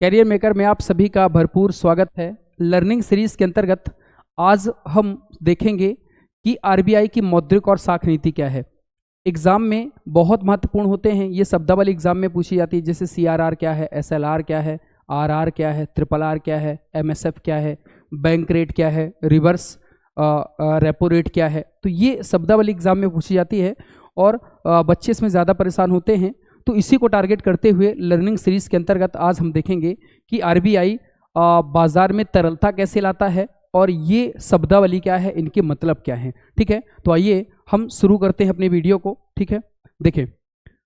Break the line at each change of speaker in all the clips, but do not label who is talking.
Career maker में आप सभी का भरपूर स्वागत है। लर्निंग सीरीज के अंतर्गत आज हम देखेंगे कि आरबीआई की मौद्रिक और साख नीति क्या है। एग्जाम में बहुत महत्वपूर्ण होते हैं, ये शब्दावली एग्जाम में पूछी जाती है, जैसे सीआरआर क्या है, एसएलआर क्या है, आरआर क्या है, ट्रिपल आर क्या है, एमएसएफ क्या है, बैंक रेट क्या है, रिवर्स रेपो रेट क्या है। तो ये शब्दावली एग्जाम में पूछी जाती है और बच्चे इसमें ज़्यादा परेशान होते हैं। तो इसी को टारगेट करते हुए लर्निंग सीरीज के अंतर्गत आज हम देखेंगे कि आरबीआई बाजार में तरलता कैसे लाता है और ये शब्दावली क्या है, इनके मतलब क्या है। ठीक है, तो आइए हम शुरू करते हैं अपने वीडियो को। ठीक है, देखें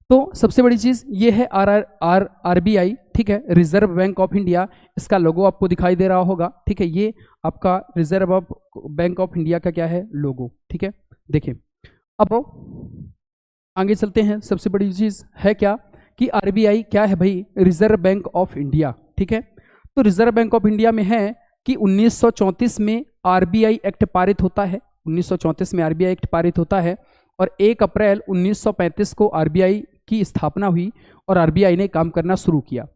तो सबसे बड़ी चीज़ ये है आरबीआई। ठीक है, रिजर्व बैंक ऑफ इंडिया, इसका लोगो आपको दिखाई दे रहा होगा। ठीक है, ये आपका रिजर्व बैंक ऑफ इंडिया का क्या है, लोगो। ठीक है, देखें अब आगे चलते हैं। सबसे बड़ी चीज़ है क्या कि आरबीआई क्या है भाई, रिजर्व बैंक ऑफ इंडिया। ठीक है, तो रिजर्व बैंक ऑफ इंडिया में है कि 1934 में आरबीआई एक्ट पारित होता है। 1934 में आरबीआई एक्ट पारित होता है और 1 अप्रैल 1935 को आरबीआई की स्थापना हुई और आरबीआई ने काम करना शुरू किया।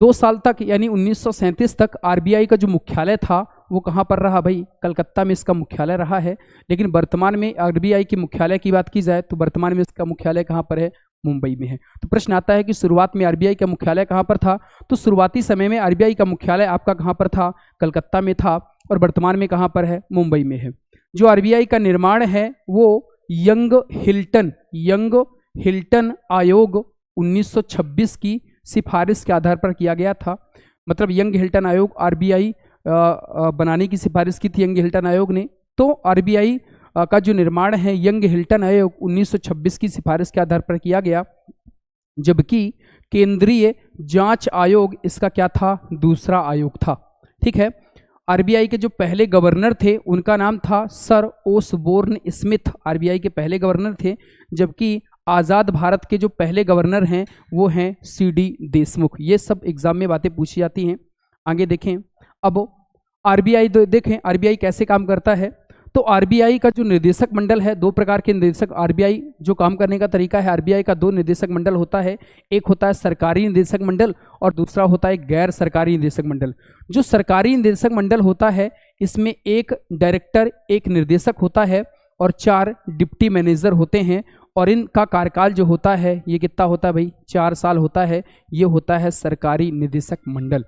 2 साल तक यानी 1937 तक आरबीआई का जो मुख्यालय था वो कहाँ पर रहा भाई, कलकत्ता में इसका मुख्यालय रहा है। लेकिन वर्तमान में आरबीआई की मुख्यालय की बात की जाए तो वर्तमान में इसका मुख्यालय कहाँ पर है, मुंबई में है। तो प्रश्न आता है कि शुरुआत में आरबीआई का मुख्यालय कहाँ पर था, तो शुरुआती समय में आरबीआई का मुख्यालय आपका कहाँ पर था, कलकत्ता में था और वर्तमान में कहाँ पर है, मुंबई में है। जो आरबीआई का निर्माण है वो यंग हिल्टन आयोग 1926 की सिफारिश के आधार पर किया गया था। मतलब यंग हिल्टन आयोग आरबीआई बनाने की सिफारिश की थी यंग हिल्टन आयोग ने। तो आरबीआई का जो निर्माण है यंग हिल्टन आयोग 1926 की सिफारिश के आधार पर किया गया, जबकि केंद्रीय जांच आयोग इसका क्या था, दूसरा आयोग था। ठीक है, आरबीआई के जो पहले गवर्नर थे उनका नाम था सर ओसबोर्न स्मिथ, आरबीआई के पहले गवर्नर थे। जबकि आज़ाद भारत के जो पहले गवर्नर हैं वो हैं सीडी देशमुख। ये सब एग्जाम में बातें पूछी जाती हैं। आगे देखें अब आरबीआई देखें आरबीआई कैसे काम करता है। तो आरबीआई का जो निदेशक मंडल है, 2 प्रकार के निदेशक आरबीआई जो काम करने का तरीका है, आरबीआई का 2 निदेशक मंडल होता है। एक होता है सरकारी निदेशक मंडल और दूसरा होता है गैर सरकारी निदेशक मंडल। जो सरकारी निदेशक मंडल होता है इसमें 1 डायरेक्टर, 1 निर्देशक होता है और 4 डिप्टी मैनेजर होते हैं और इनका कार्यकाल जो होता है ये कितना होता है भाई, 4 साल होता है। ये होता है सरकारी निदेशक मंडल।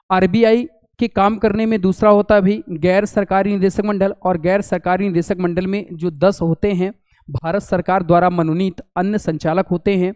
आरबीआई के काम करने में दूसरा होता है भाई गैर सरकारी निदेशक मंडल, और गैर सरकारी निदेशक मंडल में जो 10 होते हैं भारत सरकार द्वारा मनोनीत अन्य संचालक होते हैं,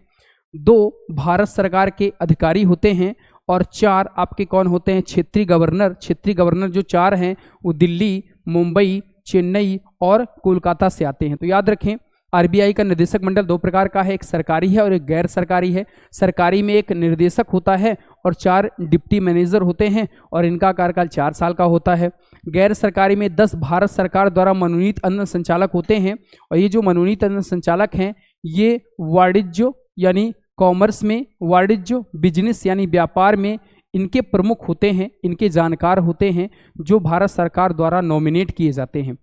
2 भारत सरकार के अधिकारी होते हैं और 4 आपके कौन होते हैं, क्षेत्रीय गवर्नर। क्षेत्रीय गवर्नर जो 4 हैं वो दिल्ली, मुंबई, चेन्नई और कोलकाता से आते हैं। तो याद रखें आरबीआई का निदेशक मंडल 2 प्रकार का है, एक सरकारी है और एक गैर सरकारी है। सरकारी में 1 निर्देशक होता है और 4 डिप्टी मैनेजर होते हैं और इनका कार्यकाल 4 साल का होता है। गैर सरकारी में 10 भारत सरकार द्वारा मनोनीत अन्य संचालक होते हैं और ये जो मनोनीत अन्य संचालक हैं ये वाणिज्य यानी कॉमर्स में, वाणिज्य बिजनेस यानी व्यापार में इनके प्रमुख होते हैं, इनके जानकार होते हैं जो भारत सरकार द्वारा नॉमिनेट किए जाते हैं।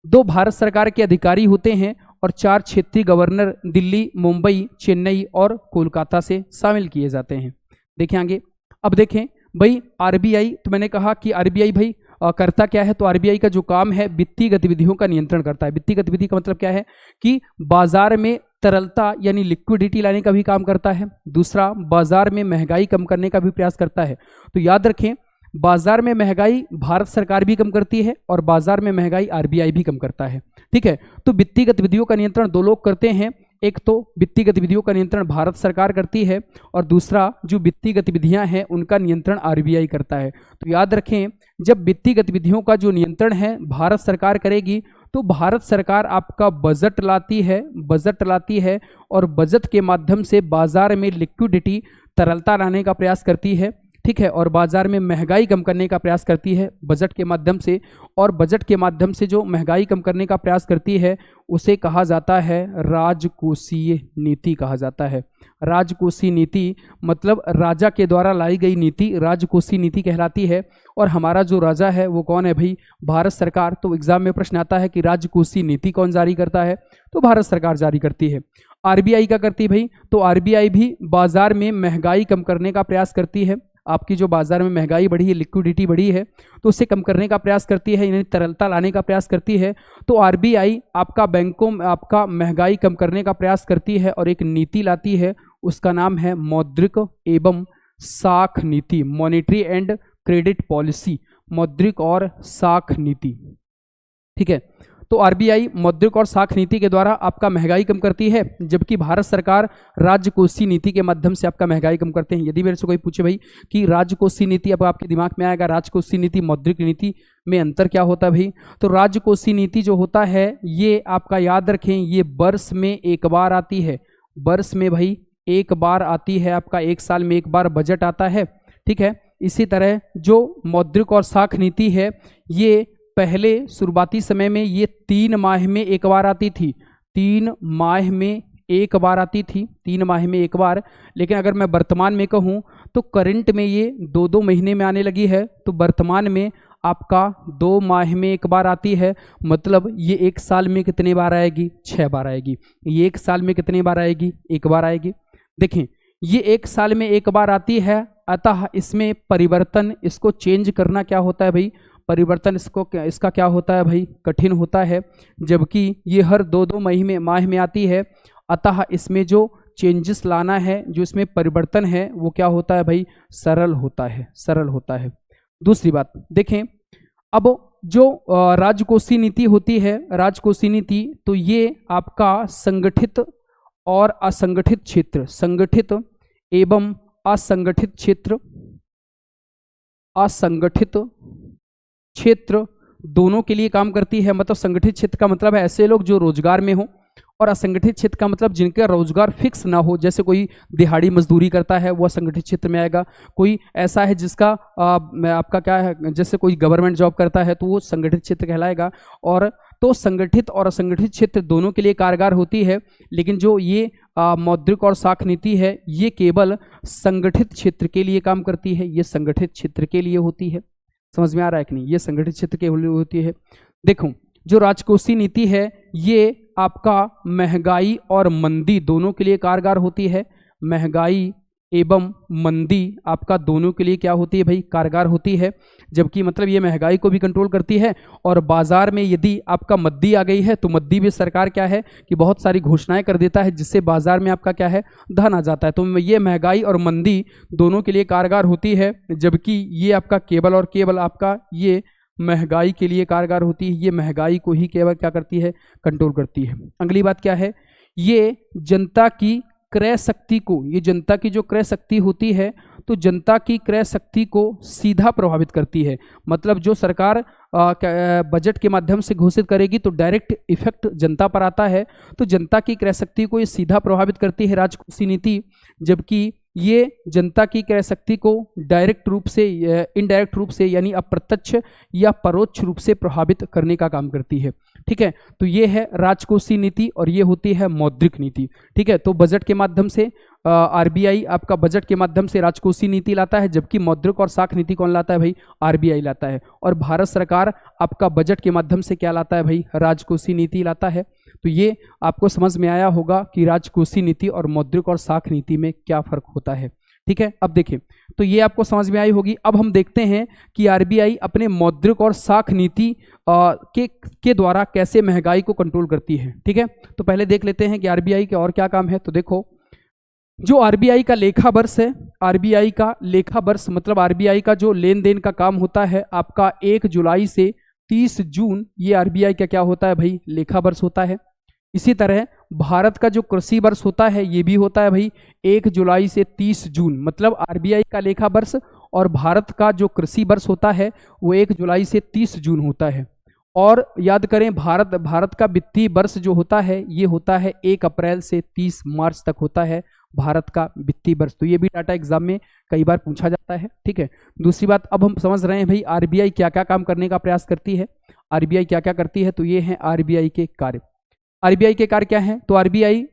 2 भारत सरकार के अधिकारी होते हैं और 4 क्षेत्रीय गवर्नर दिल्ली, मुंबई, चेन्नई और कोलकाता से शामिल किए जाते हैं। देखें आगे, अब देखें भाई आरबीआई, तो मैंने कहा कि आरबीआई भाई करता क्या है, तो आरबीआई का जो काम है वित्तीय गतिविधियों का नियंत्रण करता है। वित्तीय गतिविधि का मतलब क्या है कि बाजार में तरलता यानी लिक्विडिटी लाने का भी काम करता है। दूसरा, बाजार में महंगाई कम करने का भी प्रयास करता है। तो याद रखें बाजार में महंगाई भारत सरकार भी कम करती है और बाजार में महंगाई आरबीआई भी कम करता है। ठीक है, तो वित्तीय गतिविधियों का नियंत्रण 2 लोग करते हैं। एक तो वित्तीय गतिविधियों का नियंत्रण भारत सरकार करती है और दूसरा जो वित्तीय गतिविधियां हैं उनका नियंत्रण आरबीआई करता है। तो याद रखें जब वित्तीय गतिविधियों का जो नियंत्रण है भारत सरकार करेगी तो भारत सरकार आपका बजट लाती है और बजट के माध्यम से बाजार में लिक्विडिटी तरलता लाने का प्रयास करती है। ठीक है, और बाजार में महंगाई कम करने का प्रयास करती है बजट के माध्यम से, और बजट के माध्यम से जो महंगाई कम करने का प्रयास करती है उसे कहा जाता है राजकोषीय नीति कहा जाता है। राजकोषीय नीति मतलब राजा के द्वारा लाई गई नीति राजकोषीय नीति कहलाती है। और हमारा जो राजा है वो कौन है भाई, भारत सरकार। तो एग्जाम में प्रश्न आता है कि राजकोषीय नीति कौन जारी करता है, तो भारत सरकार जारी करती है। आरबीआई क्या करती है भाई, तो आरबीआई भी बाजार में महंगाई कम करने का प्रयास करती है। आपकी जो बाजार में महंगाई बढ़ी है, लिक्विडिटी बढ़ी है, तो उसे कम करने का प्रयास करती है, यानी तरलता लाने का प्रयास करती है। तो आरबीआई आपका बैंकों में आपका महंगाई कम करने का प्रयास करती है और एक नीति लाती है, उसका नाम है मौद्रिक एवं साख नीति, मॉनेटरी एंड क्रेडिट पॉलिसी, मौद्रिक और साख नीति। ठीक है, तो आरबीआई मौद्रिक और साख नीति के द्वारा आपका महंगाई कम करती है, जबकि भारत सरकार राजकोषीय नीति के माध्यम से आपका महंगाई कम करते हैं। यदि मेरे से कोई पूछे भाई कि राजकोषीय नीति, अब आपके दिमाग में आएगा राजकोषीय नीति मौद्रिक नीति में अंतर क्या होता है भाई? तो राजकोषीय नीति जो होता है ये आपका याद रखें, ये वर्ष में एक बार आती है, वर्ष में भाई एक बार आती है, आपका एक साल में एक बार बजट आता है। ठीक है, इसी तरह जो मौद्रिक और साख नीति है ये पहले शुरुआती समय में ये 3 माह में एक बार आती थी, 3 माह में एक बार आती थी, 3 माह में एक बार। लेकिन अगर मैं वर्तमान में कहूँ तो करंट में ये 2-2 महीने में आने लगी है। तो वर्तमान में आपका 2 माह में एक बार आती है, मतलब ये एक साल में कितने बार आएगी? 6 बार आएगी। ये एक साल में कितने बार आएगी? एक बार आएगी। देखें, ये एक साल में एक बार आती है, अतः इसमें परिवर्तन, इसको चेंज करना क्या होता है भाई? परिवर्तन इसका क्या होता है भाई? कठिन होता है। जबकि ये हर 2-2 माह में आती है, अतः इसमें जो चेंजेस लाना है, जो इसमें परिवर्तन है, वो क्या होता है भाई? सरल होता है, सरल होता है। दूसरी बात देखें, अब जो राजकोषीय नीति होती है, राजकोषीय नीति, तो ये आपका संगठित और असंगठित क्षेत्र, संगठित एवं असंगठित क्षेत्र, असंगठित क्षेत्र दोनों के लिए काम करती है। मतलब संगठित क्षेत्र का मतलब है ऐसे लोग जो रोजगार में हो, और असंगठित क्षेत्र का मतलब जिनका रोजगार फिक्स ना हो, जैसे कोई दिहाड़ी मजदूरी करता है वो असंगठित क्षेत्र में आएगा। कोई ऐसा है जिसका आपका क्या है, जैसे कोई गवर्नमेंट जॉब करता है तो वो संगठित क्षेत्र कहलाएगा। और तो संगठित और असंगठित क्षेत्र दोनों के लिए कारगर होती है, लेकिन जो ये मौद्रिक और साख नीति है ये केवल संगठित क्षेत्र के लिए काम करती है, ये संगठित क्षेत्र के लिए होती है। समझ में आ रहा है कि नहीं? ये संगठित क्षेत्र के लिए होती है। देखो, जो राजकोषीय नीति है ये आपका महंगाई और मंदी दोनों के लिए कारगर होती है। महंगाई एवं मंदी आपका दोनों के लिए क्या होती है भाई? कारगर होती है। जबकि मतलब ये महंगाई को भी कंट्रोल करती है, और बाजार में यदि आपका मद्दी आ गई है तो मद्दी भी सरकार क्या है कि बहुत सारी घोषणाएं कर देता है, जिससे बाजार में आपका क्या है? धन आ जाता है। तो ये महंगाई और मंदी दोनों के लिए कारगर होती है, जबकि ये आपका केवल और केवल आपका ये महंगाई के लिए कारगर होती है। ये महंगाई को ही केवल क्या करती है? कंट्रोल करती है। अगली बात क्या है? ये जनता की क्रय शक्ति को, ये जनता की जो क्रय शक्ति होती है तो जनता की क्रय शक्ति को सीधा प्रभावित करती है। मतलब जो सरकार बजट के माध्यम से घोषित करेगी तो डायरेक्ट इफेक्ट जनता पर आता है, तो जनता की क्रय शक्ति को ये सीधा प्रभावित करती है राजकोषीय नीति। जबकि ये जनता की क्रय शक्ति को डायरेक्ट रूप से, इनडायरेक्ट रूप से, यानी अप्रत्यक्ष या परोक्ष रूप से प्रभावित करने का काम करती है। ठीक है, तो ये है राजकोषीय नीति और ये होती है मौद्रिक नीति। ठीक है, तो बजट के माध्यम से आरबीआई आपका बजट के माध्यम से राजकोषीय नीति लाता है, जबकि मौद्रिक और साख नीति कौन लाता है भाई? आरबीआई लाता है। और भारत सरकार आपका बजट के माध्यम से क्या लाता है भाई? राजकोषीय नीति लाता है। तो ये आपको समझ में आया होगा कि राजकोषीय नीति और मौद्रिक और साख नीति में क्या फर्क होता है। ठीक है, अब देखिए, तो ये आपको समझ में आई होगी। अब हम देखते हैं कि आरबीआई अपने मौद्रिक और साख नीति के द्वारा कैसे महंगाई को कंट्रोल करती है। ठीक है, तो पहले देख लेते हैं कि आरबीआई के और क्या काम है। तो देखो, जो आरबीआई का लेखा वर्ष है, आरबीआई का लेखा वर्ष मतलब आरबीआई का जो लेन देन का काम होता है आपका 1 जुलाई से 30 जून, ये आरबीआई का क्या होता है भाई? लेखा वर्ष होता है। इसी तरह भारत का जो कृषि वर्ष होता है ये भी होता है भाई 1 जुलाई से 30 जून, मतलब आरबीआई का लेखा वर्ष और भारत का जो कृषि वर्ष होता है वो 1 जुलाई से 30 जून होता है। और याद करें, भारत का वित्तीय वर्ष जो होता है ये होता है 1 अप्रैल से 30 मार्च तक होता है भारत का वित्तीय वर्ष। तो ये भी डाटा एग्जाम में कई बार पूछा जाता है। ठीक है, दूसरी बात, अब हम समझ रहे हैं भाई आरबीआई क्या क्या काम करने का प्रयास करती है। आरबीआई क्या क्या करती है, तो ये है आरबीआई के कार्य। आरबीआई के कार्य क्या है? तो आरबीआई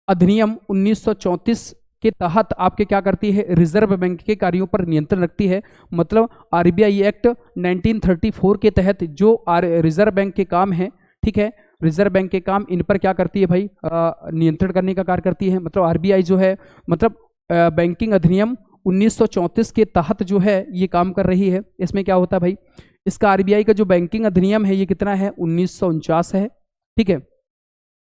अधिनियम 1934 के तहत आपके क्या करती है? रिजर्व बैंक के कार्यों पर नियंत्रण रखती है। मतलब आरबीआई एक्ट 1934 के तहत जो रिजर्व बैंक के काम है, ठीक है, रिजर्व बैंक के काम, इन पर क्या करती है भाई? नियंत्रण करने का कार्य करती है। मतलब आरबीआई जो है, मतलब बैंकिंग अधिनियम 1934 के तहत जो है ये काम कर रही है। इसमें क्या होता है भाई, इसका आरबीआई का जो बैंकिंग अधिनियम है ये कितना है, 1949 है। ठीक है,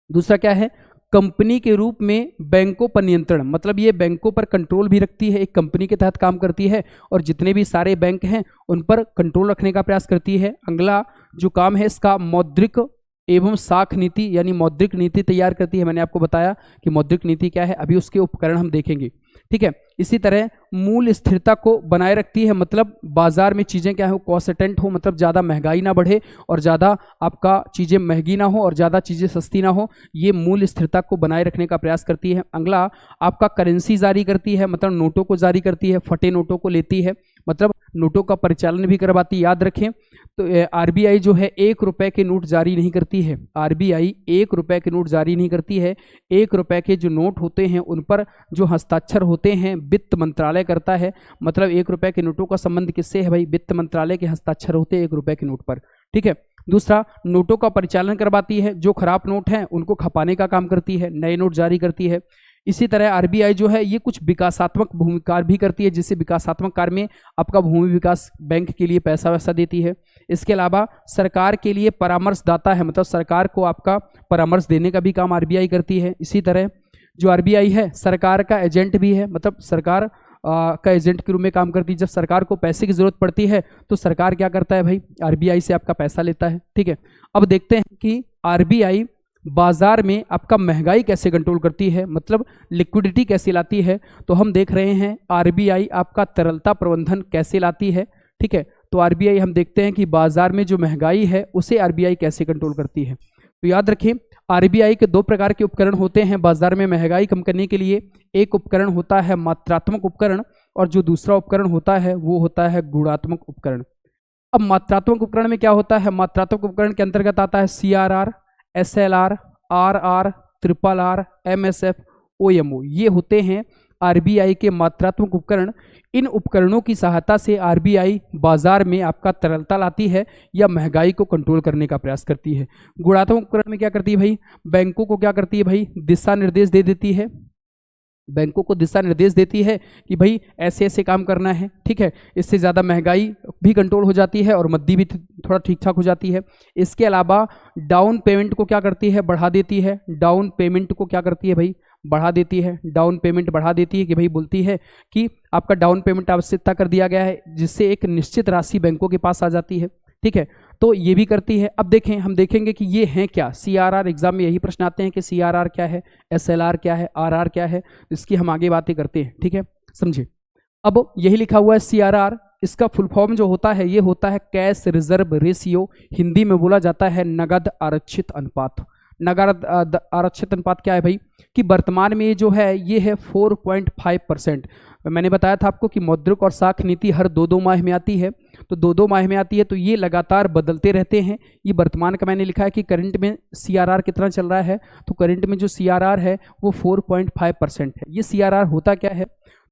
दूसरा क्या है, कंपनी के रूप में बैंकों पर नियंत्रण, मतलब ये बैंकों पर कंट्रोल भी रखती है, एक कंपनी के तहत काम करती है और जितने भी सारे बैंक हैं उन पर कंट्रोल रखने का प्रयास करती है। अगला जो काम है इसका मौद्रिक एवं साख नीति यानी मौद्रिक नीति तैयार करती है। मैंने आपको बताया कि मौद्रिक नीति क्या है, अभी उसके उपकरण हम देखेंगे। ठीक है, इसी तरह मूल स्थिरता को बनाए रखती है, मतलब बाजार में चीजें क्या हो, कॉन्स्टेंट हो, मतलब ज्यादा महंगाई ना बढ़े और ज्यादा आपका चीजें महंगी ना हो और ज्यादा चीजें सस्ती ना हो, ये मूल स्थिरता को बनाए रखने का प्रयास करती है। अगला आपका करेंसी जारी करती है, मतलब नोटों को जारी करती है, फटे नोटों को लेती है, मतलब नोटों का परिचालन भी करवाती है। याद रखें तो आरबीआई जो है 1 रुपए के नोट जारी नहीं करती है, आरबीआई 1 रुपए के नोट जारी नहीं करती है। 1 रुपए के जो नोट होते हैं उन पर जो हस्ताक्षर होते हैं वित्त मंत्रालय करता है, मतलब 1 रुपए के नोटों का संबंध किससे है भाई, वित्त मंत्रालय के हस्ताक्षर होते हैं 1 रुपए के नोट पर। ठीक है, दूसरा नोटों का परिचालन करवाती है, जो खराब नोट हैं उनको खपाने का काम करती है, नए नोट जारी करती है। इसी तरह आरबीआई जो है ये कुछ विकासात्मक भूमि कार्य भी करती है, जिससे विकासात्मक कार्य में आपका भूमि विकास बैंक के लिए पैसा वैसा देती है। इसके अलावा सरकार के लिए परामर्शदाता है, मतलब सरकार को आपका परामर्श देने का भी काम आरबीआई करती है। इसी तरह जो आरबीआई है सरकार का एजेंट भी है, मतलब सरकार का एजेंट के रूप में काम करती है। जब सरकार को पैसे की जरूरत पड़ती है तो सरकार क्या करता है भाई, आरबीआई से आपका पैसा लेता है। ठीक है, अब देखते हैं कि आरबीआई बाजार में आपका महंगाई कैसे कंट्रोल करती है, मतलब लिक्विडिटी कैसे लाती है। तो हम देख रहे हैं आरबीआई आपका तरलता प्रबंधन कैसे लाती है। ठीक है, तो आरबीआई हम देखते हैं कि बाजार में जो महंगाई है उसे आरबीआई कैसे कंट्रोल करती है। तो याद रखें आरबीआई के 2 प्रकार के उपकरण होते हैं बाजार में महंगाई कम करने के लिए। एक उपकरण होता है मात्रात्मक उपकरण और जो दूसरा उपकरण होता है वो होता है गुणात्मक उपकरण। अब मात्रात्मक उपकरण में क्या होता है, मात्रात्मक उपकरण के अंतर्गत आता है CRR, SLR, RR, triple R, MSF, OMO, ये होते हैं आरबीआई के मात्रात्मक उपकरण। इन उपकरणों की सहायता से आरबीआई बाजार में आपका तरलता लाती है या महंगाई को कंट्रोल करने का प्रयास करती है। गुणात्मक उपकरण में क्या करती है भाई, बैंकों को क्या करती है भाई, दिशा निर्देश दे देती है, बैंकों को दिशा निर्देश देती है कि भाई ऐसे ऐसे काम करना है। ठीक है, इससे ज़्यादा महंगाई भी कंट्रोल हो जाती है और मद्दी भी थोड़ा ठीक ठाक हो जाती है। इसके अलावा डाउन पेमेंट को क्या करती है, बढ़ा देती है, डाउन पेमेंट को क्या करती है भाई, बढ़ा देती है, डाउन पेमेंट बढ़ा देती है कि भाई बोलती है कि आपका डाउन पेमेंट आवश्यकता कर दिया गया है, जिससे एक निश्चित राशि बैंकों के पास आ जाती है। ठीक है, तो ये भी करती है। अब देखें, हम देखेंगे कि ये हैं क्या, सीआरआर, एग्जाम में यही प्रश्न आते हैं कि सीआरआर क्या है, एसएलआर क्या है, आरआर क्या है, इसकी हम आगे बातें करते हैं। ठीक है, समझिए। अब यही लिखा हुआ है सीआरआर, इसका फुल फॉर्म जो होता है ये होता है कैश रिजर्व रेशियो, हिंदी में बोला जाता है नगद आरक्षित अनुपात। नगद आरक्षित अनुपात क्या है भाई, कि वर्तमान में जो है ये है 4.5%। मैंने बताया था आपको कि मौद्रिक और साख नीति हर 2-2 माह में आती है, तो 2-2 माह में आती है, तो ये लगातार बदलते रहते हैं। ये वर्तमान का मैंने लिखा है कि करंट में सीआरआर कितना चल रहा है, तो करंट में जो सीआरआर है वो 4.5% है। ये सीआरआर होता क्या है,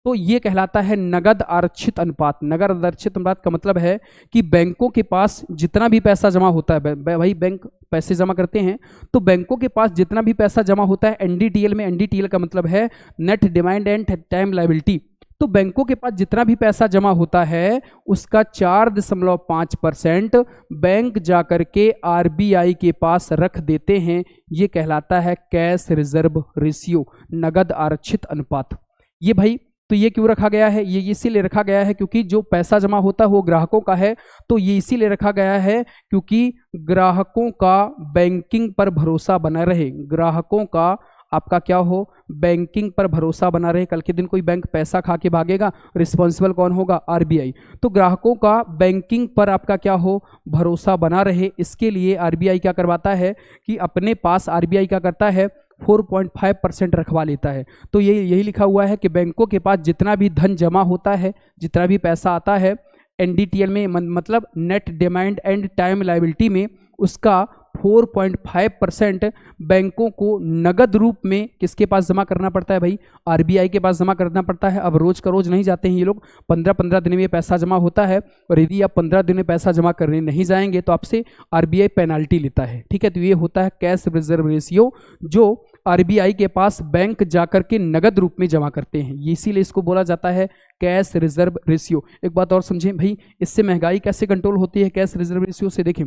तो ये कहलाता है नगद आरक्षित अनुपात। नगद आरक्षित अनुपात का मतलब है कि बैंकों के पास जितना भी पैसा जमा होता है, भाई बैंक पैसे जमा करते हैं, तो बैंकों के पास जितना भी पैसा जमा होता है एनडीटीएल में, एनडीटीएल का मतलब है net demand and time liability, तो बैंकों के पास जितना भी पैसा जमा होता है उसका 4.5% बैंक जाकर के आरबीआई के पास रख देते हैं। ये कहलाता है कैश रिजर्व रेशियो, नगद आरक्षित अनुपात। ये भाई तो ये क्यों रखा गया है, ये इसीलिए रखा गया है क्योंकि जो पैसा जमा होता है वो ग्राहकों का है, तो ये इसीलिए रखा गया है क्योंकि ग्राहकों का बैंकिंग पर भरोसा बना रहे, ग्राहकों का आपका क्या हो, बैंकिंग पर भरोसा बना रहे। कल के दिन कोई बैंक पैसा खा के भागेगा, रिस्पॉन्सिबल कौन होगा, आरबीआई। तो ग्राहकों का बैंकिंग पर आपका क्या हो, भरोसा बना रहे, इसके लिए आरबीआई क्या करवाता है कि अपने पास आरबीआई क्या करता है 4.5% रखवा लेता है। तो यही लिखा हुआ है कि बैंकों के पास जितना भी धन जमा होता है, जितना भी पैसा आता है एनडीटीएल में, मतलब net demand and time liability में, उसका 4.5% बैंकों को नगद रूप में किसके पास जमा करना पड़ता है भाई, आरबीआई के पास जमा करना पड़ता है। अब रोज का रोज नहीं जाते हैं ये लोग, 15-15 दिन में पैसा जमा होता है, और यदि आप 15 दिन में पैसा जमा करने नहीं जाएंगे तो आपसे आरबीआई पेनाल्टी लेता है। ठीक है, तो ये होता है कैश रिजर्व रेशियो, जो आरबीआई के पास बैंक जाकर के नगद रूप में जमा करते हैं, इसीलिए इसको बोला जाता है कैश रिजर्व रेशियो। एक बात और समझें भाई, इससे महंगाई कैसे कंट्रोल होती है कैश रिजर्व रेशियो से। देखें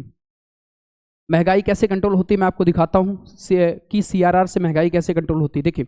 महंगाई कैसे कंट्रोल होती है, मैं आपको दिखाता हूं कि सीआरआर से महंगाई कैसे कंट्रोल होती है। देखिए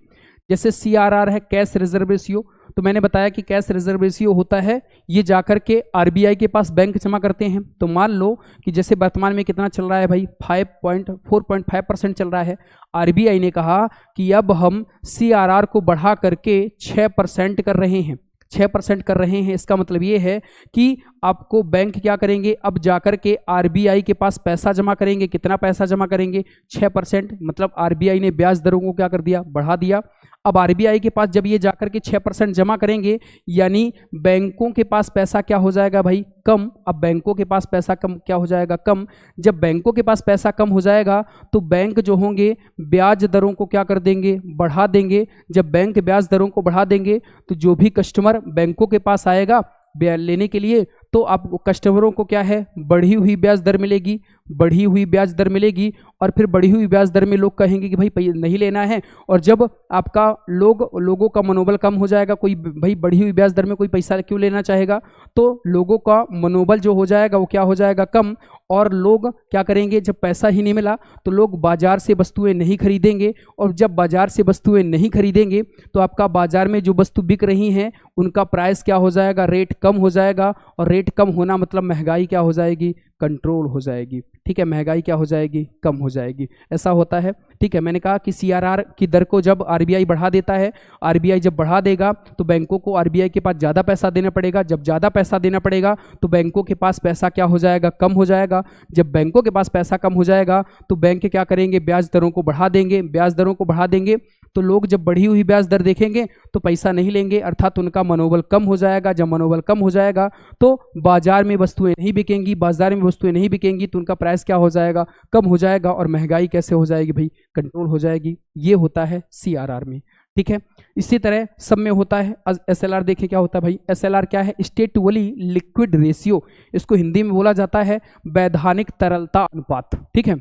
जैसे सीआरआर है कैश रिजर्व रेशियो, तो मैंने बताया कि कैश रिजर्व रेशियो होता है ये जाकर के आरबीआई के पास बैंक जमा करते हैं। तो मान लो कि जैसे वर्तमान में कितना चल रहा है भाई, 4.5% चल रहा है। आरबीआई ने कहा कि अब हम सीआरआर को बढ़ा करके 6% कर रहे हैं, 6% कर रहे हैं। इसका मतलब ये है कि आपको बैंक क्या करेंगे, अब जाकर के आरबीआई के पास पैसा जमा करेंगे। कितना पैसा जमा करेंगे, 6%। मतलब आरबीआई ने ब्याज दरों को क्या कर दिया, बढ़ा दिया। अब आरबीआई के पास जब ये जाकर के 6% जमा करेंगे, यानी बैंकों के पास पैसा क्या हो जाएगा भाई, कम। अब बैंकों के पास पैसा कम क्या हो जाएगा, कम। जब बैंकों के पास पैसा कम हो जाएगा तो बैंक जो होंगे ब्याज दरों को क्या कर देंगे, बढ़ा देंगे। जब बैंक ब्याज दरों को बढ़ा देंगे तो जो भी कस्टमर बैंकों के पास आएगा ब्याज लेने के लिए, तो आप कस्टमरों को क्या है, बढ़ी हुई ब्याज दर मिलेगी, बढ़ी हुई ब्याज दर मिलेगी। और फिर बढ़ी हुई ब्याज दर में लोग कहेंगे कि भाई नहीं लेना है। और जब आपका लोगों का मनोबल कम हो जाएगा, कोई भाई बढ़ी हुई ब्याज दर में कोई पैसा क्यों लेना चाहेगा, तो लोगों का मनोबल जो हो जाएगा वो क्या हो जाएगा, कम। और लोग क्या करेंगे, जब पैसा ही नहीं मिला तो लोग बाजार से वस्तुएं नहीं खरीदेंगे। और जब बाजार से वस्तुएं नहीं खरीदेंगे तो आपका बाजार में जो वस्तु बिक रही हैं उनका प्राइस क्या हो जाएगा, रेट कम हो जाएगा। और रेट कम होना मतलब महंगाई क्या हो जाएगी, कंट्रोल हो जाएगी। ठीक है, महंगाई क्या हो जाएगी, कम हो जाएगी। ऐसा होता है। ठीक है, मैंने कहा कि सीआरआर की दर को जब आरबीआई बढ़ा देता है, आरबीआई जब बढ़ा देगा तो बैंकों को आरबीआई के पास ज़्यादा पैसा देना पड़ेगा। जब ज़्यादा पैसा देना पड़ेगा तो बैंकों के पास पैसा क्या हो जाएगा, कम हो जाएगा। जब बैंकों के पास पैसा कम हो जाएगा तो बैंक क्या करेंगे, ब्याज दरों को बढ़ा देंगे। ब्याज दरों को बढ़ा देंगे तो लोग जब बढ़ी हुई ब्याज दर देखेंगे तो पैसा नहीं लेंगे, अर्थात उनका मनोबल कम हो जाएगा। जब मनोबल कम हो जाएगा तो बाजार में वस्तुएं नहीं बिकेंगी, बाजार में वस्तुएं नहीं बिकेंगी तो उनका प्राइस क्या हो जाएगा, कम हो जाएगा। और महंगाई कैसे हो जाएगी भाई, कंट्रोल हो जाएगी। ये होता है सीआरआर में। ठीक है, इसी तरह सब में होता है एसएलआर। देखिए क्या होता है भाई, एसएलआर क्या है, स्टेटवली लिक्विड रेशियो। इसको हिंदी में बोला जाता है वैधानिक तरलता अनुपात। ठीक है,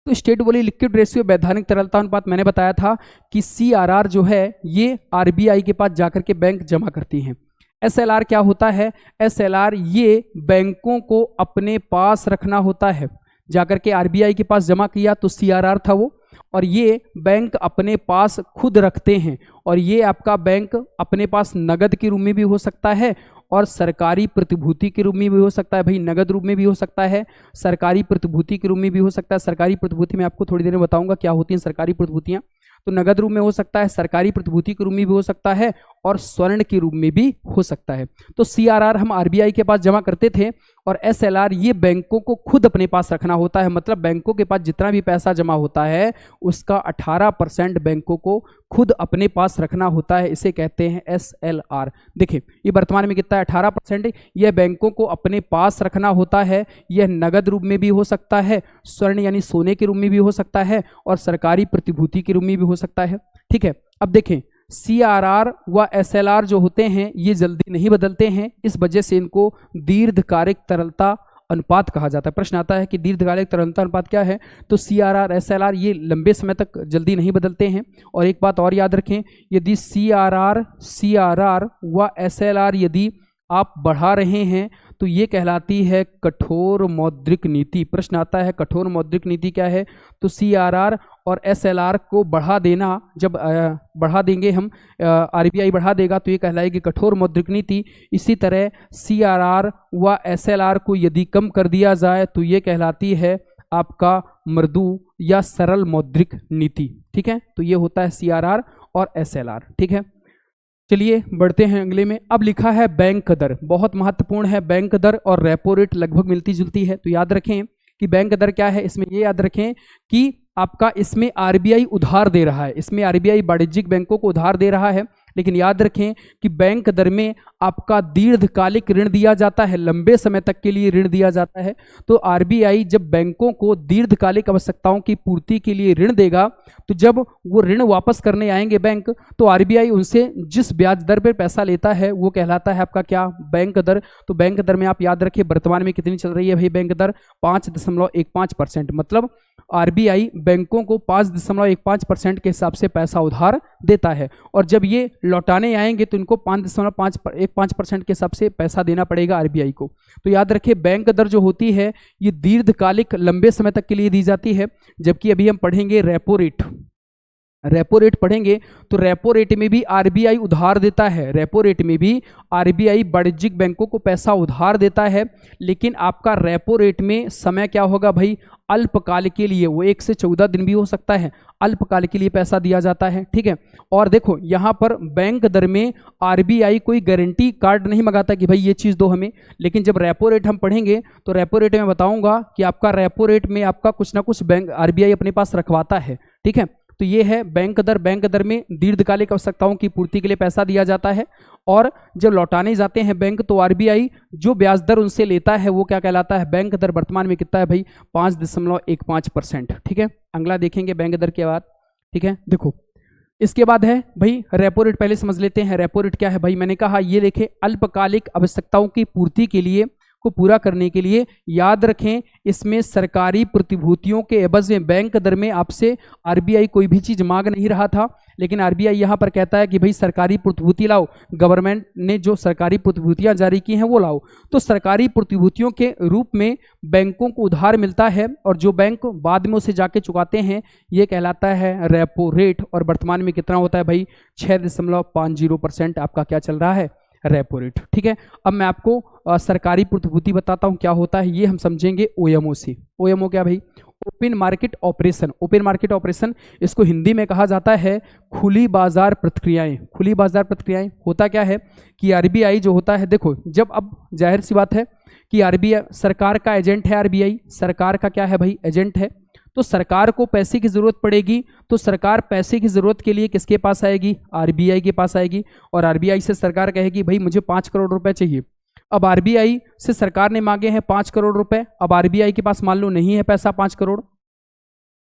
तो स्टेटवली लिक्विड रेशियो वैधानिक तरलता अनुपात, मैंने बताया था कि सीआरआर जो है ये आरबीआई के पास जाकर के बैंक जमा करती हैं। एसएलआर क्या होता है, एसएलआर ये बैंकों को अपने पास रखना होता है। जाकर के आरबीआई के पास जमा किया तो सीआरआर था वो, और ये बैंक अपने पास खुद रखते हैं। और ये आपका बैंक अपने पास नगद के रूप में भी हो सकता है और सरकारी प्रतिभूति के रूप में भी हो सकता है। भाई नगद रूप में भी हो सकता है, सरकारी प्रतिभूति के रूप में भी हो सकता है। सरकारी प्रतिभूति में आपको थोड़ी देर में बताऊंगा क्या होती हैं सरकारी प्रतिभूतियां। तो नगद रूप में हो सकता है, सरकारी प्रतिभूति के रूप में भी हो सकता है और स्वर्ण के रूप में भी हो सकता है। तो सीआरआर हम आरबीआई के पास जमा करते थे और एसएलआर ये बैंकों को खुद अपने पास रखना होता है। मतलब बैंकों के पास जितना भी पैसा जमा होता है उसका 18% बैंकों को खुद अपने पास रखना होता है। इसे कहते हैं एसएलआर। देखिए ये वर्तमान में कितना है, 18%। यह बैंकों को अपने पास रखना होता है। यह नगद रूप में भी हो सकता है, स्वर्ण यानी सोने के रूप में भी हो सकता है और सरकारी प्रतिभूति के रूप में भी हो सकता है। ठीक है, अब देखें सीआरआर व एसएलआर जो होते हैं ये जल्दी नहीं बदलते हैं, इस वजह से इनको दीर्घकालिक तरलता अनुपात कहा जाता है। प्रश्न आता है कि दीर्घकालिक तरलता अनुपात क्या है, तो सीआरआर एसएलआर ये लंबे समय तक जल्दी नहीं बदलते हैं। और एक बात और याद रखें, यदि सीआरआर व एसएलआर यदि आप बढ़ा रहे हैं तो ये कहलाती है कठोर मौद्रिक नीति। प्रश्न आता है कठोर मौद्रिक नीति क्या है, तो सीआरआर और एसएलआर को बढ़ा देना, जब बढ़ा देंगे हम, आरबीआई बढ़ा देगा तो ये कहलाएगी कठोर मौद्रिक नीति। इसी तरह सीआरआर व एसएलआर को यदि कम कर दिया जाए तो ये कहलाती है आपका मृदु या सरल मौद्रिक नीति। ठीक है, तो ये होता है सीआरआर और एसएलआर। ठीक है, चलिए बढ़ते हैं अगले में। अब लिखा है बैंक दर, बहुत महत्वपूर्ण है। बैंक दर और रेपो रेट लगभग मिलती जुलती है, तो याद रखें कि बैंक दर क्या है। इसमें ये याद रखें कि आपका इसमें आरबीआई उधार दे रहा है, इसमें आरबीआई वाणिज्यिक बैंकों को उधार दे रहा है। लेकिन याद रखें कि बैंक दर में आपका दीर्घकालिक ऋण दिया जाता है, लंबे समय तक के लिए ऋण दिया जाता है। तो आरबीआई जब बैंकों को दीर्घकालिक आवश्यकताओं की पूर्ति के लिए ऋण देगा, तो जब वो ऋण वापस करने आएंगे बैंक, तो आरबीआई उनसे जिस ब्याज दर पर पैसा लेता है वो कहलाता है आपका क्या, बैंक दर। तो बैंक दर में आप याद रखिए वर्तमान में कितनी चल रही है भाई बैंक दर, 5.15%। मतलब आरबीआई बैंकों को 5.15% के हिसाब से पैसा उधार देता है, और जब ये लौटाने आएंगे तो इनको 5.15% के हिसाब से पैसा देना पड़ेगा आरबीआई को। तो याद रखिए बैंक दर जो होती है ये दीर्घकालिक लंबे समय तक के लिए दी जाती है। जबकि अभी हम पढ़ेंगे रेपो रेट, रेपो रेट पढ़ेंगे तो रेपो रेट में भी आरबीआई उधार देता है, रेपो रेट में भी आरबीआई वाणिज्यिक बैंकों को पैसा उधार देता है। लेकिन आपका रेपो रेट में समय क्या होगा भाई, अल्पकाल के लिए, वो 1 से 14 दिन भी हो सकता है, अल्पकाल के लिए पैसा दिया जाता है, ठीक है। और देखो यहाँ पर बैंक दर में आरबीआई कोई गारंटी कार्ड नहीं मंगाता कि भाई ये चीज़ दो हमें। लेकिन जब रेपो रेट हम पढ़ेंगे तो रेपो रेट में बताऊंगा कि आपका रेपो रेट में आपका कुछ ना कुछ बैंक आरबीआई अपने पास रखवाता है, ठीक है। तो ये है बैंक दर, बैंक दर में दीर्घकालिक आवश्यकताओं की पूर्ति के लिए पैसा दिया जाता है, और जब लौटाने जाते हैं बैंक तो आरबीआई जो ब्याज दर उनसे लेता है वो क्या कहलाता है, बैंक दर। वर्तमान में कितना है भाई, 5.15%, ठीक है। अगला देखेंगे बैंक दर के बाद, ठीक है। देखो इसके बाद है भाई रेपो रेट, पहले समझ लेते हैं रेपो रेट क्या है भाई। मैंने कहा ये लिखे अल्पकालिक आवश्यकताओं की पूर्ति के लिए को पूरा करने के लिए, याद रखें इसमें सरकारी प्रतिभूतियों के एवज में बैंक दर में आपसे आरबीआई कोई भी चीज मांग नहीं रहा था। लेकिन आरबीआई यहाँ पर कहता है कि भाई सरकारी प्रतिभूति लाओ, गवर्नमेंट ने जो सरकारी प्रतिभूतियां जारी की हैं वो लाओ। तो सरकारी प्रतिभूतियों के रूप में बैंकों को उधार मिलता है, और जो बैंक बाद में उसे जाके चुकाते हैं ये कहलाता है रेपो रेट। और वर्तमान में कितना होता है भाई, 6.50% आपका क्या चल रहा है, रेपो रेट, ठीक है। अब मैं आपको सरकारी प्रतिभूति बताता हूं क्या होता है, ये हम समझेंगे ओएमओ से। ओएमओ क्या भाई, open market operation. Open market operation इसको हिंदी में कहा जाता है खुली बाजार प्रक्रियाएं। खुली बाजार प्रक्रियाएं होता क्या है कि आरबीआई जो होता है, देखो जब, अब जाहिर सी बात है कि आरबीआई सरकार का एजेंट है, आरबीआई सरकार का क्या है भाई, एजेंट है। तो सरकार को पैसे की जरूरत पड़ेगी तो सरकार पैसे की जरूरत के लिए किसके पास आएगी, आरबीआई के पास आएगी। और आरबीआई से सरकार कहेगी भाई मुझे 5 करोड़ रुपए चाहिए। अब आरबीआई से सरकार ने मांगे हैं 5 करोड़ रुपए, अब आरबीआई के पास मान लो नहीं है पैसा 5 करोड़,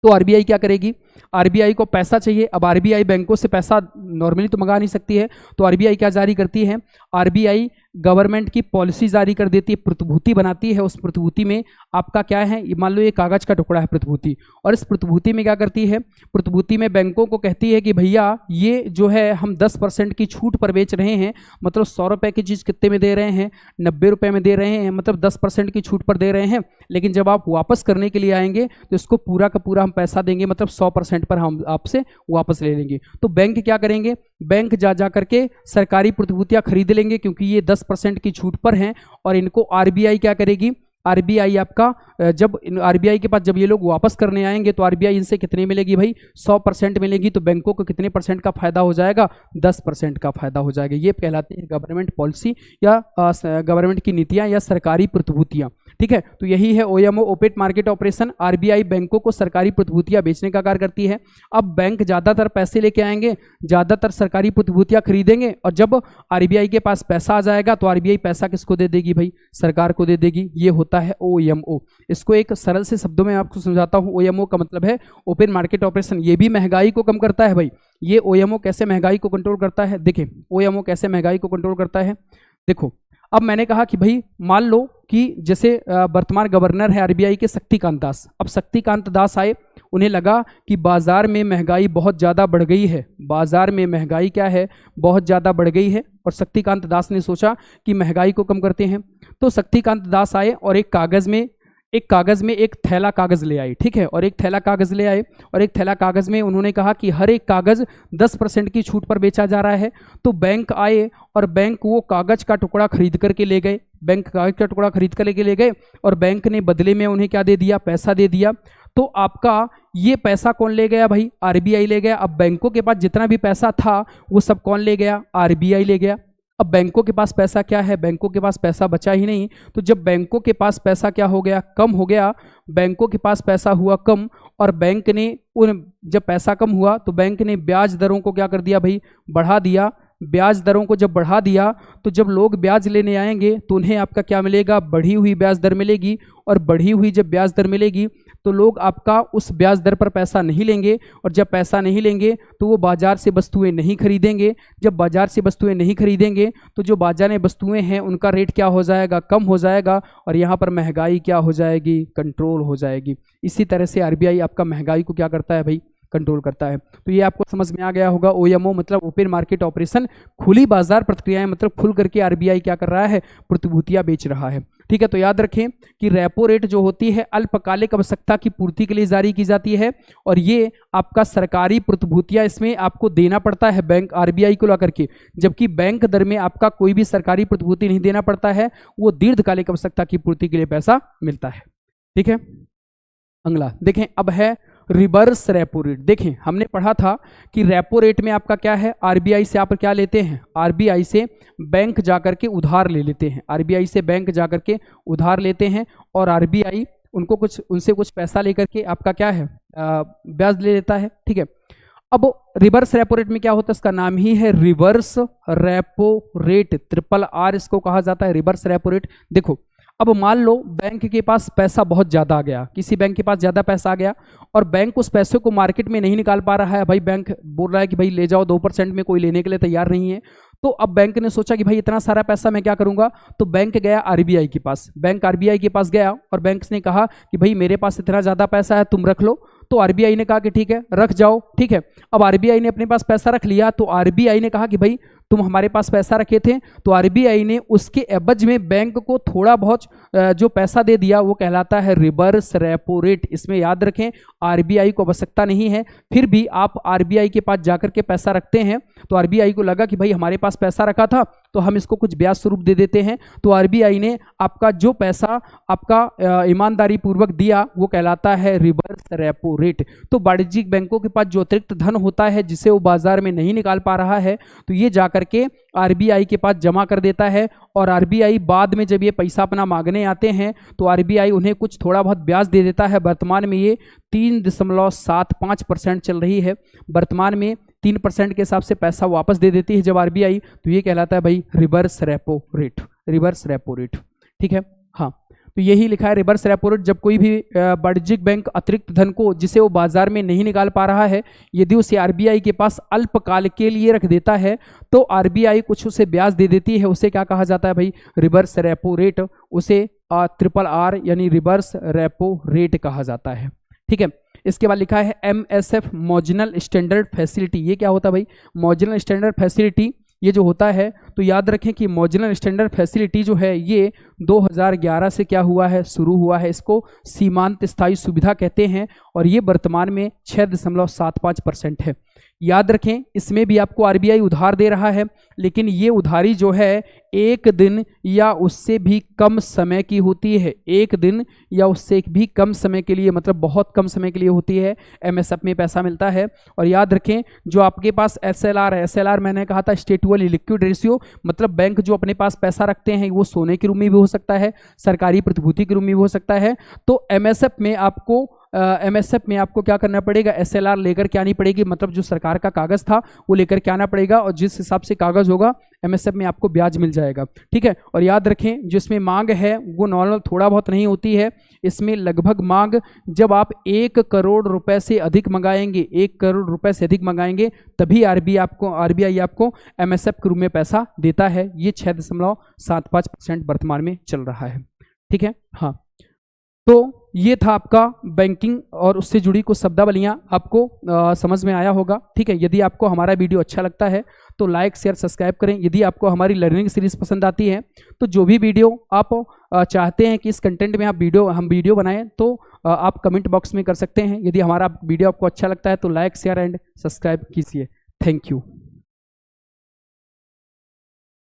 तो आरबीआई क्या करेगी, आरबीआई को पैसा चाहिए। अब आरबीआई बैंकों से पैसा नॉर्मली तो मंगा नहीं सकती है, तो आरबीआई क्या जारी करती है, आरबीआई गवर्नमेंट की पॉलिसी जारी कर देती है, प्रतिभूति बनाती है। उस प्रतिभूति में आपका क्या है, मान लो ये कागज का टुकड़ा है प्रतिभूति, और इस प्रतिभूति में क्या करती है, प्रतिभूति में बैंकों को कहती है कि भैया ये जो है हम 10% की छूट पर बेच रहे हैं, मतलब 100 रुपए की चीज़ कितने में दे रहे हैं, 90 रुपए में दे रहे हैं, मतलब 10% की छूट पर दे रहे हैं। लेकिन जब आप वापस करने के लिए आएंगे तो इसको पूरा का पूरा हम पैसा देंगे, मतलब 100% पर हम आपसे वापस ले लेंगे। तो बैंक क्या करेंगे, बैंक जा करके सरकारी प्रतिभूतियां खरीद लेंगे, क्योंकि ये 10% की छूट पर हैं। और इनको आरबीआई क्या करेगी, आरबीआई आपका जब आरबीआई के पास जब ये लोग वापस करने आएंगे तो आरबीआई इनसे कितने मिलेगी भाई, 100% मिलेगी। तो बैंकों को कितने परसेंट का फायदा हो जाएगा, 10% का फायदा हो जाएगा। ये कहलाते हैं गवर्नमेंट पॉलिसी या गवर्नमेंट की नीतियां या सरकारी प्रतिभूतियां, ठीक है। तो यही है OMO, open market operation. RBI बैंकों को सरकारी प्रतिभूतियां बेचने का कार्य करती है। अब बैंक ज्यादातर पैसे लेके आएंगे, ज्यादातर सरकारी प्रतिभूतियां खरीदेंगे, और जब आरबीआई के पास पैसा आ जाएगा तो आरबीआई पैसा किसको दे देगी भाई, सरकार को दे देगी। ये होता है ओएमओ। इसको एक सरल से शब्दों में आपको समझाता हूं। ओएमओ का मतलब है ओपन मार्केट ऑपरेशन। ये भी महंगाई को कम करता है भाई। ये ओएमओ कैसे महंगाई को कंट्रोल करता है, देखिए ओएमओ कैसे महंगाई को कंट्रोल करता है। देखो अब मैंने कहा कि भाई मान लो कि जैसे वर्तमान गवर्नर है आरबीआई के शक्तिकांत दास। अब शक्तिकांत दास आए, उन्हें लगा कि बाजार में महंगाई बहुत ज़्यादा बढ़ गई है, बाजार में महंगाई क्या है, बहुत ज़्यादा बढ़ गई है। और शक्तिकांत दास ने सोचा कि महंगाई को कम करते हैं। तो शक्तिकांत दास आए और एक कागज़ में एक थैला कागज़ ले आए, ठीक है। और एक थैला कागज़ ले आए और एक थैला कागज़ में उन्होंने कहा कि हर एक कागज़ 10% की छूट पर बेचा जा रहा है। तो बैंक आए और बैंक वो कागज़ का टुकड़ा खरीद करके ले गए, बैंक कागज़ का टुकड़ा खरीद कर ले गए, और बैंक ने बदले में उन्हें क्या दे दिया, पैसा दे दिया। तो आपका ये पैसा कौन ले गया भाई, आरबीआई ले गया। अब बैंकों के पास जितना भी पैसा था वो सब कौन ले गया, आरबीआई ले गया। अब बैंकों के पास पैसा क्या है, बैंकों के पास पैसा बचा ही नहीं। तो जब बैंकों के पास पैसा क्या हो गया, कम हो गया, बैंकों के पास पैसा हुआ कम, और बैंक ने जब पैसा कम हुआ तो बैंक ने ब्याज दरों को क्या कर दिया भाई, बढ़ा दिया। ब्याज दरों को जब बढ़ा दिया तो जब लोग ब्याज लेने आएंगे तो उन्हें आपका क्या मिलेगा, बढ़ी हुई ब्याज दर मिलेगी। और बढ़ी हुई जब ब्याज दर मिलेगी तो लोग आपका उस ब्याज दर पर पैसा नहीं लेंगे, और जब पैसा नहीं लेंगे तो वो बाजार से वस्तुएं नहीं खरीदेंगे। जब बाजार से वस्तुएं नहीं खरीदेंगे तो जो बाजार में वस्तुएं हैं उनका रेट क्या हो जाएगा, कम हो जाएगा, और यहाँ पर महंगाई क्या हो जाएगी, कंट्रोल हो जाएगी। इसी तरह से आरबीआई आपका महंगाई को क्या करता है भाई, कंट्रोल करता है। तो ये आपको समझ में आ गया होगा। ओएमओ मतलब ओपन मार्केट ऑपरेशन, खुली बाजार प्रक्रियाएं, मतलब खुल करके आरबीआई क्या कर रहा है, प्रतिभूतियां बेच रहा है। ठीक है, तो याद रखें कि रेपो रेट जो होती है अल्पकालिक आवश्यकता की पूर्ति के लिए जारी की जाती है, और ये आपका सरकारी प्रतिभूतियां इसमें आपको देना पड़ता है बैंक आरबीआई को ला करके, जबकि बैंक दर में आपका कोई भी सरकारी प्रतिभूति नहीं देना पड़ता है, वो दीर्घकालिक आवश्यकता की पूर्ति के लिए पैसा मिलता है। ठीक है, अगला देखें, अब है रिवर्स रेपो रेट। देखें हमने पढ़ा था कि रेपो रेट में आपका क्या है, आरबीआई से आप क्या लेते हैं, आरबीआई से बैंक जाकर के उधार ले लेते हैं, आरबीआई से बैंक जाकर के उधार लेते हैं, और आरबीआई उनसे कुछ पैसा लेकर के आपका क्या है, ब्याज ले लेता है। ठीक है, अब रिवर्स रेपो रेट में क्या होता है, इसका नाम ही है रिवर्स रेपो रेट, RRR इसको कहा जाता है, रिवर्स रेपो रेट। देखो अब मान लो बैंक के पास पैसा बहुत ज़्यादा आ गया, किसी बैंक के पास ज़्यादा पैसा आ गया और बैंक उस पैसे को मार्केट में नहीं निकाल पा रहा है। भाई बैंक बोल रहा है कि भाई ले जाओ 2% में, कोई लेने के लिए तैयार नहीं है। तो अब बैंक ने सोचा कि भाई इतना सारा पैसा मैं क्या करूंगा, तो बैंक गया आरबीआई के पास, बैंक आरबीआई के पास गया और बैंक ने कहा कि भाई मेरे पास इतना ज़्यादा पैसा है, तुम रख लो। तो आरबीआई ने कहा कि ठीक है रख जाओ। ठीक है, अब आरबीआई ने अपने पास पैसा रख लिया, तो आरबीआई ने कहा कि भाई तुम हमारे पास पैसा रखे थे, तो आरबीआई ने उसके एवज में बैंक को थोड़ा बहुत जो पैसा दे दिया वो कहलाता है रिवर्स रेपो रेट। इसमें याद रखें आरबीआई को आवश्यकता नहीं है, फिर भी आप आरबीआई के पास जाकर के पैसा रखते हैं, तो आरबीआई को लगा कि भाई हमारे पास पैसा रखा था तो हम इसको कुछ ब्याज स्वरूप दे देते हैं, तो आरबीआई ने आपका जो पैसा आपका ईमानदारी पूर्वक दिया वो कहलाता है रिवर्स रेपो रेट। तो वाणिज्यिक बैंकों के पास जो अतिरिक्त धन होता है जिसे वो बाजार में नहीं निकाल पा रहा है, तो ये जाकर के आरबीआई के पास जमा कर देता है, और आरबीआई बाद में जब ये पैसा अपना मांगने आते हैं तो आरबीआई उन्हें कुछ थोड़ा बहुत ब्याज दे देता है। वर्तमान में ये 3.75% चल रही है, वर्तमान में 3% के हिसाब से पैसा वापस दे देती है जब आरबीआई, तो ये कहलाता है भाई reverse repo rate, reverse repo rate. ठीक है, हाँ, तो यही लिखा है रिवर्स रेपो रेट। जब कोई भी वाणिज्यिक बैंक अतिरिक्त धन को जिसे वो बाजार में नहीं निकाल पा रहा है, यदि उसे आरबीआई के पास अल्पकाल के लिए रख देता है तो आरबीआई कुछ उसे ब्याज दे देती है, उसे क्या कहा जाता है भाई, रिवर्स रेपो रेट, उसे RRR यानी रिवर्स रेपो रेट कहा जाता है। ठीक है, इसके बाद लिखा है MSF मार्जिनल स्टैंडर्ड फैसिलिटी। ये क्या होता है भाई, मार्जिनल स्टैंडर्ड फैसिलिटी ये जो होता है, तो याद रखें कि मार्जिनल स्टैंडर्ड फैसिलिटी जो है ये 2011 से क्या हुआ है, शुरू हुआ है। इसको सीमांत स्थायी सुविधा कहते हैं, और ये वर्तमान में 6.75% है। याद रखें इसमें भी आपको आरबीआई उधार दे रहा है, लेकिन ये उधारी जो है 1 दिन या उससे भी कम समय की होती है, 1 दिन या उससे भी कम समय के लिए, मतलब बहुत कम समय के लिए होती है। एमएसएफ में पैसा मिलता है। और याद रखें जो आपके पास एसएलआर है, एसएलआर मैंने कहा था स्टेटुअल लिक्विड रेशियो, मतलब बैंक जो अपने पास पैसा रखते हैं वो सोने के रूप में भी हो सकता है, सरकारी प्रतिभूति के रूप में भी हो सकता है। तो एमएसएफ में आपको क्या करना पड़ेगा, एसएलआर लेकर के आनी पड़ेगी, मतलब जो सरकार का कागज था वो लेकर के आना पड़ेगा, और जिस हिसाब से कागज होगा एमएसएफ में आपको ब्याज मिल जाएगा। ठीक है, और याद रखें जिसमें मांग है वो नॉर्मल थोड़ा बहुत नहीं होती है, इसमें लगभग मांग जब आप 1 करोड़ रुपए से अधिक मंगाएंगे, 1 करोड़ रुपए से अधिक मंगाएंगे तभी आरबीआई आपको एमएसएफ के रूप में पैसा देता है। ये 6.75% वर्तमान में चल रहा है। ठीक है, हाँ, तो ये था आपका बैंकिंग और उससे जुड़ी कुछ शब्दावलियाँ, आपको समझ में आया होगा। ठीक है, यदि आपको हमारा वीडियो अच्छा लगता है तो लाइक शेयर सब्सक्राइब करें। यदि आपको हमारी लर्निंग सीरीज पसंद आती है तो जो भी वीडियो आप चाहते हैं कि इस कंटेंट में हम वीडियो बनाएं तो आप कमेंट बॉक्स में कर सकते हैं। यदि हमारा वीडियो आपको अच्छा लगता है तो लाइक शेयर एंड सब्सक्राइब कीजिए। Thank you.